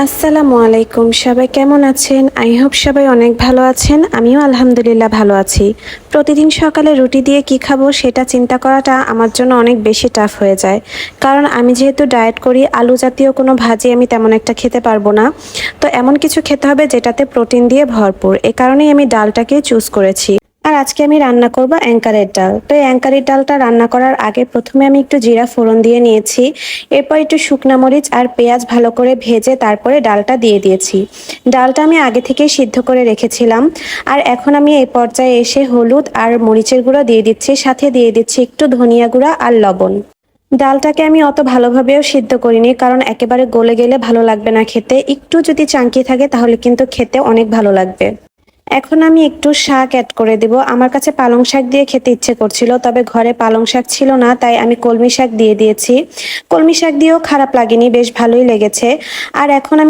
আসসালামু আলাইকুম, সবাই কেমন আছেন? আই হোপ সবাই অনেক ভালো আছেন। আমিও আলহামদুলিল্লাহ ভালো আছি। প্রতিদিন সকালে রুটি দিয়ে কি খাবো সেটা চিন্তা করাটা আমার জন্য অনেক বেশি টাফ হয়ে যায়। কারণ আমি যেহেতু ডায়েট করি, আলু জাতীয় কোনো ভাজি আমি তেমন একটা খেতে পারবো না। তো এমন কিছু খেতে হবে যেটাতে প্রোটিন দিয়ে ভরপুর। এ কারণেই আমি ডালটাকেই চুজ করেছি। আর আজকে আমি রান্না করব অ্যাঙ্কারের ডাল। তো এই অ্যাঙ্কারের ডালটা রান্না করার আগে প্রথমে আমি একটু জিরা ফোড়ন দিয়ে নিয়েছি। এরপর একটু শুকনা মরিচ আর পেঁয়াজ ভালো করে ভেজে তারপরে ডালটা দিয়ে দিয়েছি। ডালটা আমি আগে থেকেই সিদ্ধ করে রেখেছিলাম। আর এখন আমি এই পর্যায়ে এসে হলুদ আর মরিচের গুঁড়ো দিয়ে দিচ্ছি, সাথে দিয়ে দিচ্ছি একটু ধনিয়া গুঁড়া আর লবণ। ডালটাকে আমি অত ভালোভাবেও সিদ্ধ করিনি, কারণ একেবারে গলে গেলে ভালো লাগবে না খেতে। একটু যদি চাঙ্কি থাকে তাহলে কিন্তু খেতে অনেক ভালো লাগবে। এখন আমি একটু শাক অ্যাড করে দিব। আমার কাছে পালং শাক দিয়ে খেতে ইচ্ছে করছিল, তবে ঘরে পালং শাক ছিল না, তাই আমি কলমি শাক দিয়ে দিয়েছি। কলমি শাক দিয়েও খারাপ লাগেনি, বেশ ভালোই লেগেছে। আর এখন আমি